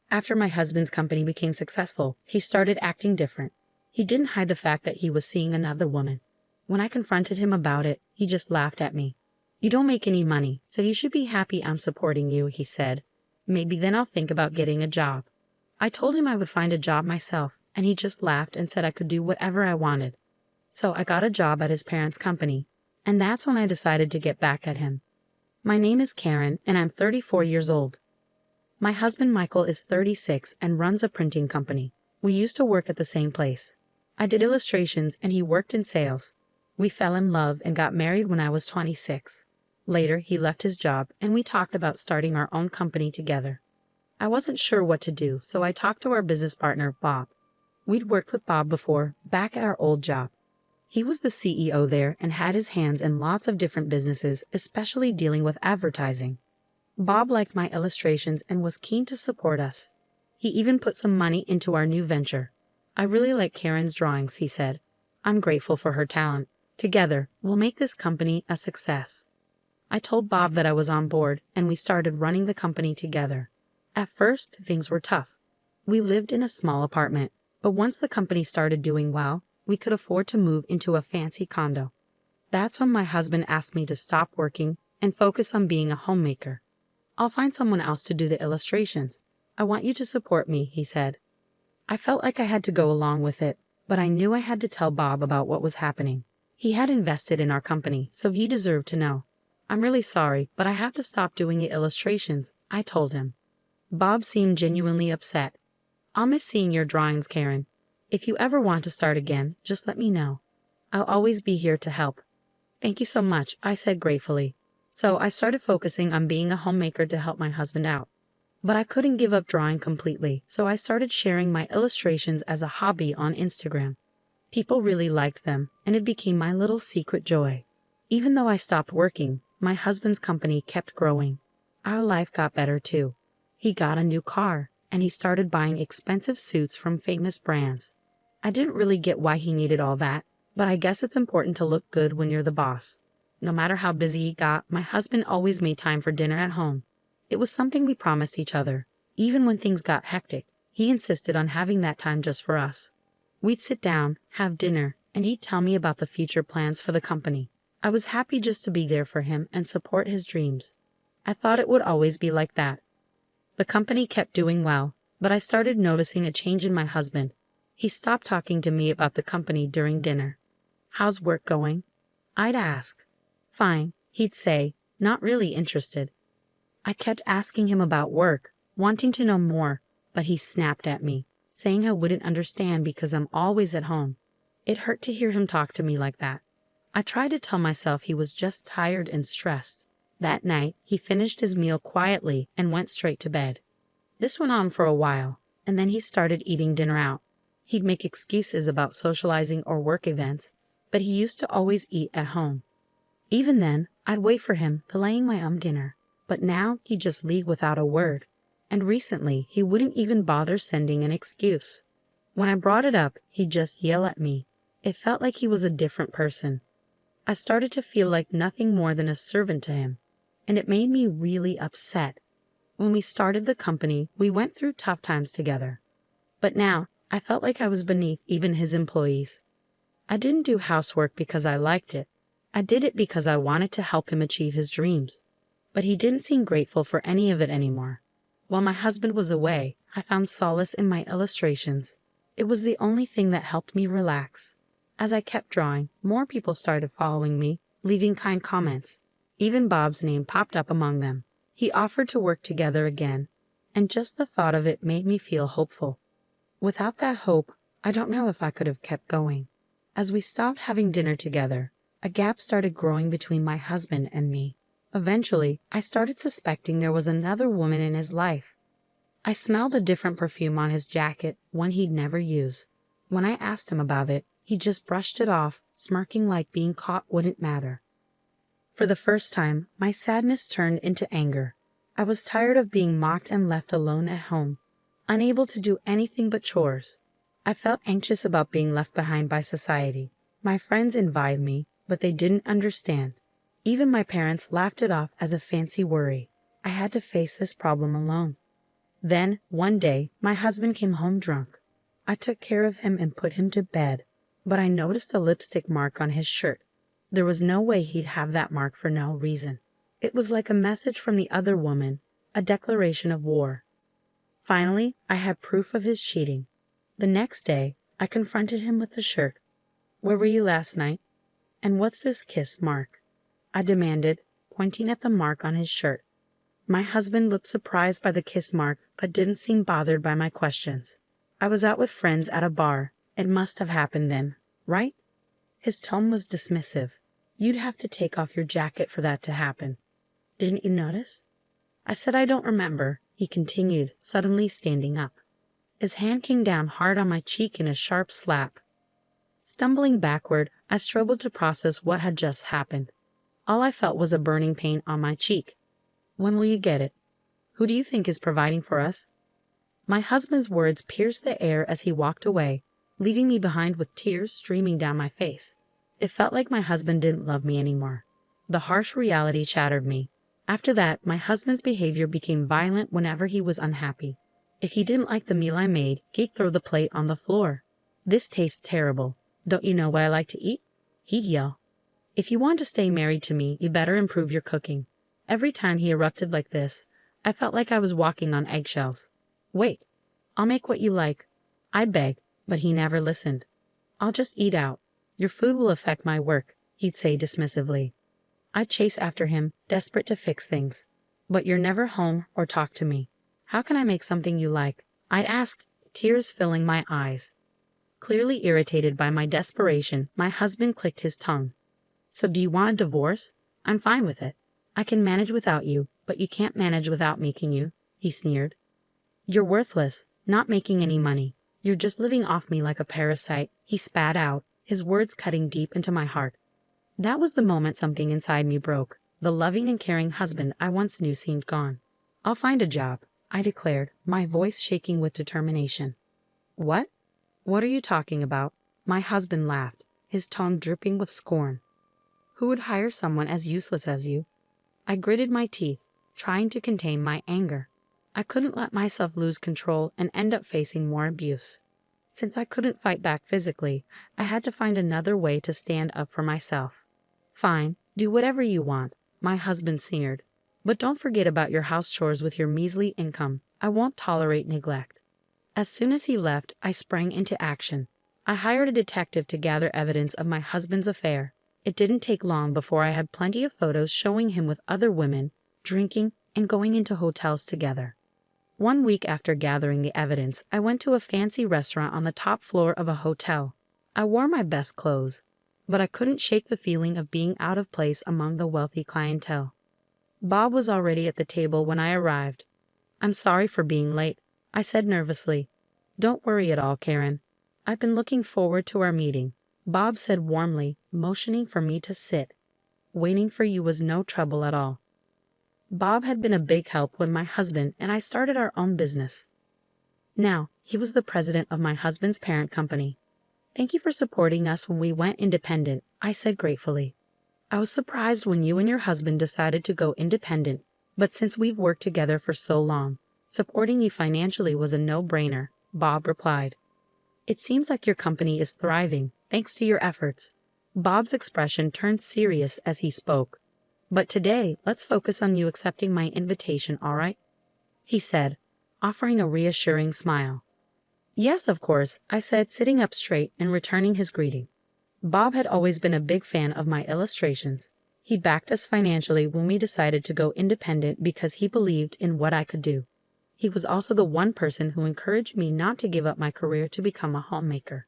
After my husband's company became successful, he started acting different. He didn't hide the fact that he was seeing another woman. When I confronted him about it, he just laughed at me. "You don't make any money, so you should be happy I'm supporting you," he said. "Maybe then I'll think about getting a job." I told him I would find a job myself, and he just laughed and said I could do whatever I wanted. So I got a job at his parents' company, and that's when I decided to get back at him. My name is Karen, and I'm 34 years old. My husband Michael is 36 and runs a printing company. We used to work at the same place. I did illustrations and he worked in sales. We fell in love and got married when I was 26. Later, he left his job and we talked about starting our own company together. I wasn't sure what to do, so I talked to our business partner, Bob. We'd worked with Bob before, back at our old job. He was the CEO there and had his hands in lots of different businesses, especially dealing with advertising. Bob liked my illustrations and was keen to support us. He even put some money into our new venture. "I really like Karen's drawings," he said. "I'm grateful for her talent. Together, we'll make this company a success." I told Bob that I was on board, and we started running the company together. At first, things were tough. We lived in a small apartment, but once the company started doing well, we could afford to move into a fancy condo. That's when my husband asked me to stop working and focus on being a homemaker. "I'll find someone else to do the illustrations. I want you to support me," he said. I felt like I had to go along with it, but I knew I had to tell Bob about what was happening. He had invested in our company, so he deserved to know. "I'm really sorry, but I have to stop doing the illustrations," I told him. Bob seemed genuinely upset. "I'll miss seeing your drawings, Karen. If you ever want to start again, just let me know. I'll always be here to help." "Thank you so much," I said gratefully. So I started focusing on being a homemaker to help my husband out. But I couldn't give up drawing completely, so I started sharing my illustrations as a hobby on Instagram. People really liked them, and it became my little secret joy. Even though I stopped working, my husband's company kept growing. Our life got better too. He got a new car, and he started buying expensive suits from famous brands. I didn't really get why he needed all that, but I guess it's important to look good when you're the boss. No matter how busy he got, my husband always made time for dinner at home. It was something we promised each other. Even when things got hectic, he insisted on having that time just for us. We'd sit down, have dinner, and he'd tell me about the future plans for the company. I was happy just to be there for him and support his dreams. I thought it would always be like that. The company kept doing well, but I started noticing a change in my husband. He stopped talking to me about the company during dinner. "How's work going?" I'd ask. "Fine," he'd say, not really interested. I kept asking him about work, wanting to know more, but he snapped at me, saying I wouldn't understand because I'm always at home. It hurt to hear him talk to me like that. I tried to tell myself he was just tired and stressed. That night, he finished his meal quietly and went straight to bed. This went on for a while, and then he started eating dinner out. He'd make excuses about socializing or work events, but he used to always eat at home. Even then, I'd wait for him delaying my dinner, but now he'd just leave without a word. And recently, he wouldn't even bother sending an excuse. When I brought it up, he'd just yell at me. It felt like he was a different person. I started to feel like nothing more than a servant to him, and it made me really upset. When we started the company, we went through tough times together. But now, I felt like I was beneath even his employees. I didn't do housework because I liked it. I did it because I wanted to help him achieve his dreams. But he didn't seem grateful for any of it anymore. While my husband was away, I found solace in my illustrations. It was the only thing that helped me relax. As I kept drawing, more people started following me, leaving kind comments. Even Bob's name popped up among them. He offered to work together again, and just the thought of it made me feel hopeful. Without that hope, I don't know if I could have kept going. As we stopped having dinner together, a gap started growing between my husband and me. Eventually, I started suspecting there was another woman in his life. I smelled a different perfume on his jacket, one he'd never use. When I asked him about it, he just brushed it off, smirking like being caught wouldn't matter. For the first time, my sadness turned into anger. I was tired of being mocked and left alone at home, unable to do anything but chores. I felt anxious about being left behind by society. My friends envied me, but they didn't understand. Even my parents laughed it off as a fancy worry. I had to face this problem alone. Then, one day, my husband came home drunk. I took care of him and put him to bed, but I noticed a lipstick mark on his shirt. There was no way he'd have that mark for no reason. It was like a message from the other woman, a declaration of war. Finally, I had proof of his cheating. The next day, I confronted him with the shirt. "Where were you last night? And what's this kiss mark?" I demanded, pointing at the mark on his shirt. My husband looked surprised by the kiss mark, but didn't seem bothered by my questions. "I was out with friends at a bar. It must have happened then, right?" His tone was dismissive. "You'd have to take off your jacket for that to happen. Didn't you notice?" I said I don't remember. He continued, suddenly standing up. His hand came down hard on my cheek in a sharp slap. Stumbling backward, I struggled to process what had just happened. All I felt was a burning pain on my cheek. "When will you get it? Who do you think is providing for us?" My husband's words pierced the air as he walked away, leaving me behind with tears streaming down my face. It felt like my husband didn't love me anymore. The harsh reality shattered me. After that, my husband's behavior became violent whenever he was unhappy. If he didn't like the meal I made, he'd throw the plate on the floor. "This tastes terrible. Don't you know what I like to eat?" he'd yell. "If you want to stay married to me, you better improve your cooking." Every time he erupted like this, I felt like I was walking on eggshells. "Wait, I'll make what you like," I begged, but he never listened. "I'll just eat out. Your food will affect my work," he'd say dismissively. I'd chase after him, desperate to fix things. "But you're never home or talk to me. How can I make something you like?" I'd asked, tears filling my eyes. Clearly irritated by my desperation, my husband clicked his tongue. "So do you want a divorce? I'm fine with it. I can manage without you, but you can't manage without me, can you?" he sneered. "You're worthless, not making any money. You're just living off me like a parasite," he spat out, his words cutting deep into my heart. That was the moment something inside me broke. The loving and caring husband I once knew seemed gone. "I'll find a job," I declared, my voice shaking with determination. "What? What are you talking about?" My husband laughed, his tone dripping with scorn. "Who would hire someone as useless as you?" I gritted my teeth, trying to contain my anger. I couldn't let myself lose control and end up facing more abuse. Since I couldn't fight back physically, I had to find another way to stand up for myself. "Fine, do whatever you want," my husband sneered. "But don't forget about your house chores with your measly income. I won't tolerate neglect." As soon as he left, I sprang into action. I hired a detective to gather evidence of my husband's affair. It didn't take long before I had plenty of photos showing him with other women, drinking, and going into hotels together. 1 week after gathering the evidence, I went to a fancy restaurant on the top floor of a hotel. I wore my best clothes, but I couldn't shake the feeling of being out of place among the wealthy clientele. Bob was already at the table when I arrived. "I'm sorry for being late," I said nervously. "Don't worry at all, Karen. I've been looking forward to our meeting," Bob said warmly, motioning for me to sit. "Waiting for you was no trouble at all." Bob had been a big help when my husband and I started our own business. Now, he was the president of my husband's parent company. "Thank you for supporting us when we went independent," I said gratefully. "I was surprised when you and your husband decided to go independent, but since we've worked together for so long, supporting you financially was a no-brainer," Bob replied. "It seems like your company is thriving, thanks to your efforts." Bob's expression turned serious as he spoke. "But today, let's focus on you accepting my invitation, all right?" he said, offering a reassuring smile. "Yes, of course," I said, sitting up straight and returning his greeting. Bob had always been a big fan of my illustrations. He backed us financially when we decided to go independent because he believed in what I could do. He was also the one person who encouraged me not to give up my career to become a homemaker.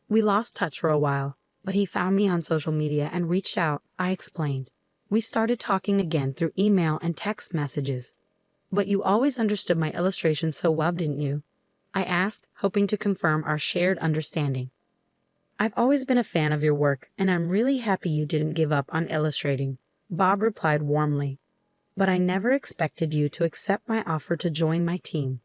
We lost touch for a while, but he found me on social media and reached out, I explained. We started talking again through email and text messages. "But you always understood my illustrations so well, didn't you?" I asked, hoping to confirm our shared understanding. "I've always been a fan of your work, and I'm really happy you didn't give up on illustrating," Bob replied warmly. "But I never expected you to accept my offer to join my team."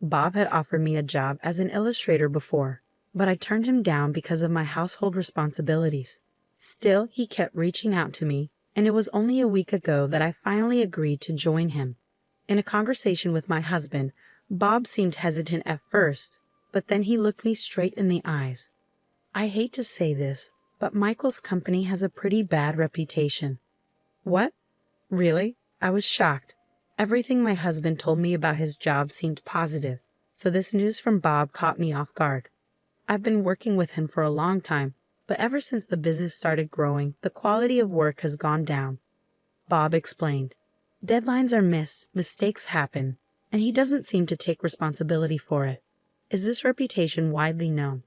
Bob had offered me a job as an illustrator before, but I turned him down because of my household responsibilities. Still, he kept reaching out to me, and it was only a week ago that I finally agreed to join him. In a conversation with my husband, Bob seemed hesitant at first, but then he looked me straight in the eyes. I hate to say this, but Michael's company has a pretty bad reputation. What? Really? I was shocked. Everything my husband told me about his job seemed positive, so this news from Bob caught me off guard. I've been working with him for a long time, but ever since the business started growing, the quality of work has gone down. Bob explained. Deadlines are missed, mistakes happen, and he doesn't seem to take responsibility for it. Is this reputation widely known?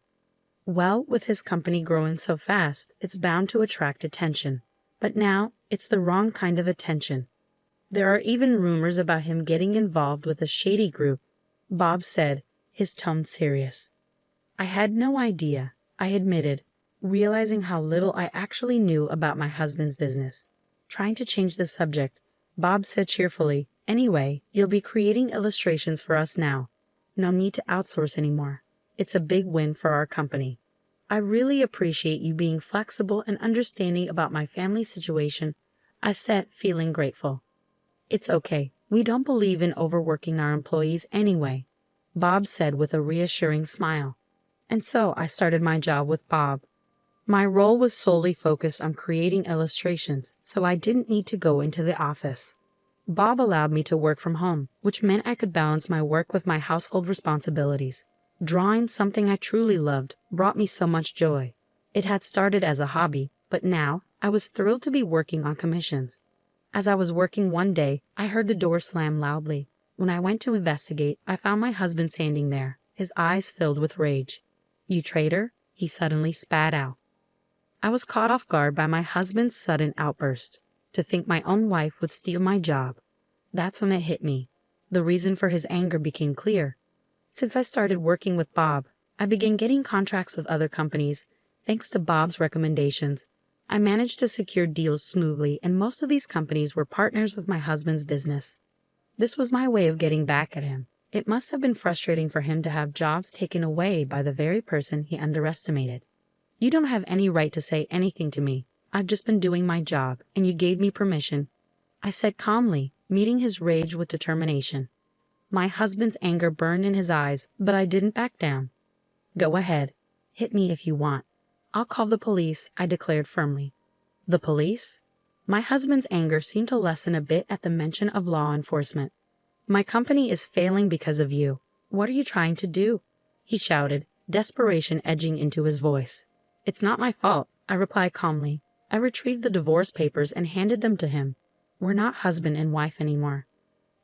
Well, with his company growing so fast, it's bound to attract attention. But now, it's the wrong kind of attention. There are even rumors about him getting involved with a shady group, Bob said, his tone serious. I had no idea, I admitted, realizing how little I actually knew about my husband's business. Trying to change the subject, Bob said cheerfully, Anyway, you'll be creating illustrations for us now. No need to outsource anymore. It's a big win for our company. I really appreciate you being flexible and understanding about my family situation, I said, feeling grateful. It's okay. We don't believe in overworking our employees anyway, Bob said with a reassuring smile. And so I started my job with Bob. My role was solely focused on creating illustrations, so I didn't need to go into the office. Bob allowed me to work from home, which meant I could balance my work with my household responsibilities. Drawing, something I truly loved, brought me so much joy. It had started as a hobby, but now I was thrilled to be working on commissions. As I was working one day, I heard the door slam loudly. When I went to investigate, I found my husband standing there, his eyes filled with rage. You traitor, he suddenly spat out. I was caught off guard by my husband's sudden outburst. To think my own wife would steal my job. That's when it hit me. The reason for his anger became clear. Since I started working with Bob, I began getting contracts with other companies. Thanks to Bob's recommendations, I managed to secure deals smoothly, and most of these companies were partners with my husband's business. This was my way of getting back at him. It must have been frustrating for him to have jobs taken away by the very person he underestimated. You don't have any right to say anything to me. I've just been doing my job, and you gave me permission, I said calmly, meeting his rage with determination. My husband's anger burned in his eyes, but I didn't back down. Go ahead. Hit me if you want. I'll call the police, I declared firmly. The police? My husband's anger seemed to lessen a bit at the mention of law enforcement. My company is failing because of you. What are you trying to do? He shouted, desperation edging into his voice. It's not my fault, I replied calmly. I retrieved the divorce papers and handed them to him. We're not husband and wife anymore.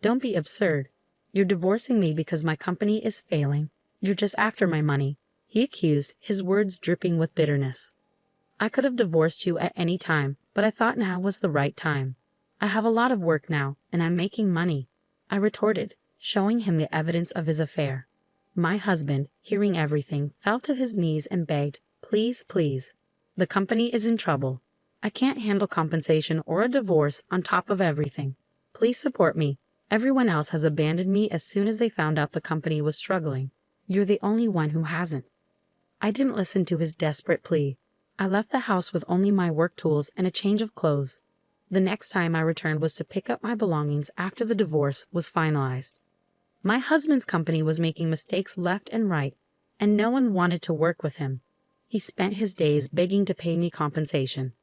Don't be absurd. You're divorcing me because my company is failing. You're just after my money, he accused, his words dripping with bitterness. I could have divorced you at any time, but I thought now was the right time. I have a lot of work now, and I'm making money, I retorted, showing him the evidence of his affair. My husband, hearing everything, fell to his knees and begged, Please, please. The company is in trouble. I can't handle compensation or a divorce on top of everything. Please support me. Everyone else has abandoned me as soon as they found out the company was struggling. You're the only one who hasn't. I didn't listen to his desperate plea. I left the house with only my work tools and a change of clothes. The next time I returned was to pick up my belongings after the divorce was finalized. My husband's company was making mistakes left and right, and no one wanted to work with him. He spent his days begging to pay me compensation.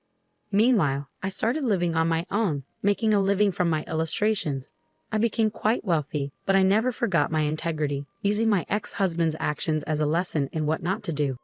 Meanwhile, I started living on my own, making a living from my illustrations. I became quite wealthy, but I never forgot my integrity, using my ex-husband's actions as a lesson in what not to do.